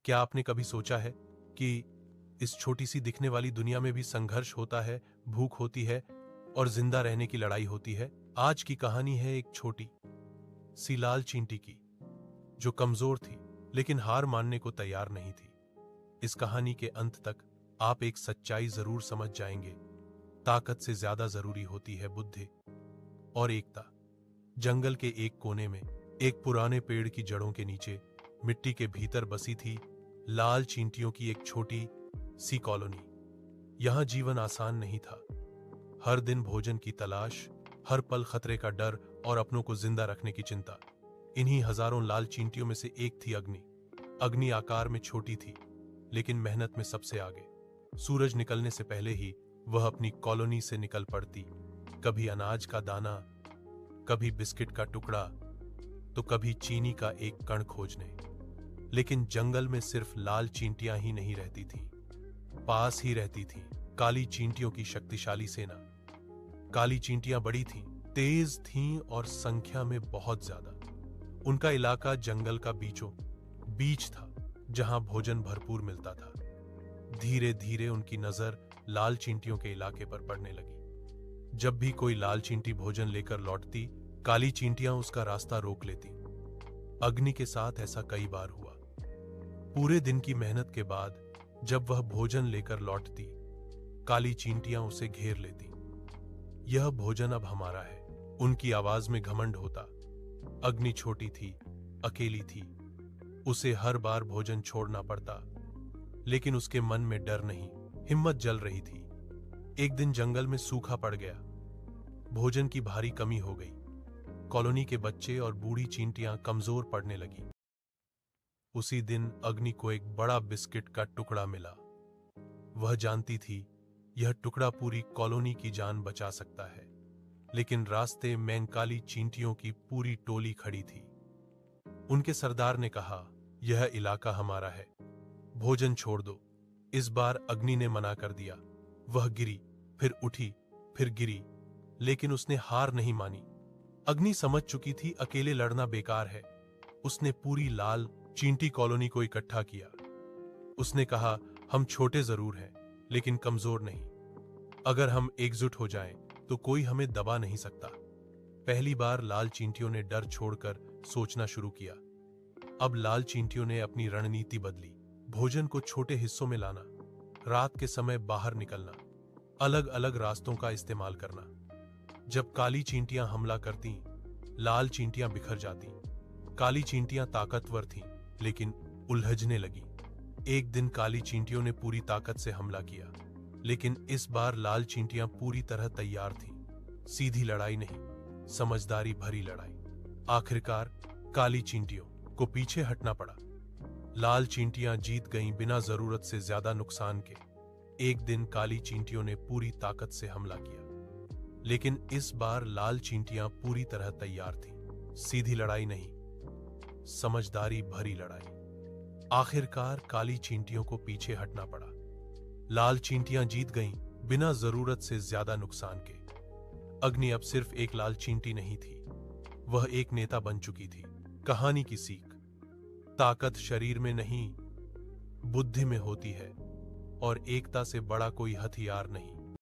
क्या आपने कभी सोचा है कि इस छोटी सी दिखने वाली दुनिया में भी संघर्ष होता है, भूख होती है और जिंदा रहने की लड़ाई होती है? आज की कहानी है एक छोटी सी लाल चींटी की, जो कमजोर थी लेकिन हार मानने को तैयार नहीं थी। इस कहानी के अंत तक आप एक सच्चाई जरूर समझ जाएंगे। ताकत से ज्यादा जरूरी होती है बुद्धि और एकता। जंगल के एक कोने में, एक पुराने पेड़ की जड़ों के नीचे, मिट्टी के भीतर बसी थी लाल चींटियों की एक छोटी सी कॉलोनी। यहां जीवन आसान नहीं था। हर दिन भोजन की तलाश, हर पल खतरे का डर और अपनों को जिंदा रखने की चिंता। इन्हीं हजारों लाल चींटियों में से एक थी अग्नि। अग्नि आकार में छोटी थी, लेकिन मेहनत में सबसे आगे। सूरज निकलने से पहले ही वह अपनी कॉलोनी से निकल पड़ती। कभी अनाज का दाना, कभी बिस्किट का टुकड़ा, तो कभी चीनी का एक कण खोजने। लेकिन जंगल में सिर्फ लाल चींटियां ही नहीं रहती थीं, पास ही रहती थी काली चींटियों की शक्तिशाली सेना। काली चींटियां बड़ी थीं, तेज थीं और संख्या में बहुत ज्यादा। उनका इलाका जंगल का बीचों बीच था, जहां भोजन भरपूर मिलता था। धीरे धीरे उनकी नजर लाल चींटियों के इलाके पर पड़ने लगी। जब भी कोई लाल चींटी भोजन लेकर लौटती, काली चींटियां उसका रास्ता रोक लेती। अग्नि के साथ ऐसा कई बार हुआ। पूरे दिन की मेहनत के बाद जब वह भोजन लेकर लौटती, काली चींटियां उसे घेर लेती। यह भोजन अब हमारा है, उनकी आवाज में घमंड होता। अग्नि छोटी थी, अकेली थी, उसे हर बार भोजन छोड़ना पड़ता। लेकिन उसके मन में डर नहीं, हिम्मत जल रही थी। एक दिन जंगल में सूखा पड़ गया, भोजन की भारी कमी हो गई। कॉलोनी के बच्चे और बूढ़ी चींटियां कमजोर पड़ने लगी। उसी दिन अग्नि को एक बड़ा बिस्किट का टुकड़ा मिला। वह जानती थी यह टुकड़ा पूरी कॉलोनी की जान बचा सकता है। लेकिन रास्ते में काली चींटियों की पूरी टोली खड़ी थी। उनके सरदार ने कहा, यह इलाका हमारा है, भोजन छोड़ दो। इस बार अग्नि ने मना कर दिया। वह गिरी, फिर उठी, फिर गिरी, लेकिन उसने हार नहीं मानी। अग्नि समझ चुकी थी अकेले लड़ना बेकार है। उसने पूरी लाल चींटी कॉलोनी को इकट्ठा किया। उसने कहा, हम छोटे जरूर हैं, लेकिन कमजोर नहीं। अगर हम एकजुट हो जाएं, तो कोई हमें दबा नहीं सकता। पहली बार लाल चींटियों ने डर छोड़कर सोचना शुरू किया। अब लाल चींटियों ने अपनी रणनीति बदली। भोजन को छोटे हिस्सों में लाना, रात के समय बाहर निकलना, अलग अलग रास्तों का इस्तेमाल करना। जब काली चींटियां हमला करती, लाल चींटियां बिखर जाती। काली चींटियां ताकतवर थीं, लेकिन उलझने लगी। एक दिन काली चींटियों ने पूरी ताकत से हमला किया, लेकिन इस बार लाल चींटियां पूरी तरह तैयार थीं। सीधी लड़ाई नहीं, समझदारी भरी लड़ाई। आखिरकार काली चींटियों को पीछे हटना पड़ा। लाल चींटियां जीत गईं बिना जरूरत से ज्यादा नुकसान के। एक दिन काली चींटियों ने पूरी ताकत से हमला किया, लेकिन इस बार लाल चींटियां पूरी तरह तैयार थीं। सीधी लड़ाई नहीं, समझदारी भरी लड़ाई। आखिरकार काली चींटियों को पीछे हटना पड़ा। लाल चींटियां जीत गईं बिना जरूरत से ज्यादा नुकसान के। अग्नि अब सिर्फ एक लाल चींटी नहीं थी, वह एक नेता बन चुकी थी। कहानी की सीख, ताकत शरीर में नहीं, बुद्धि में होती है, और एकता से बड़ा कोई हथियार नहीं।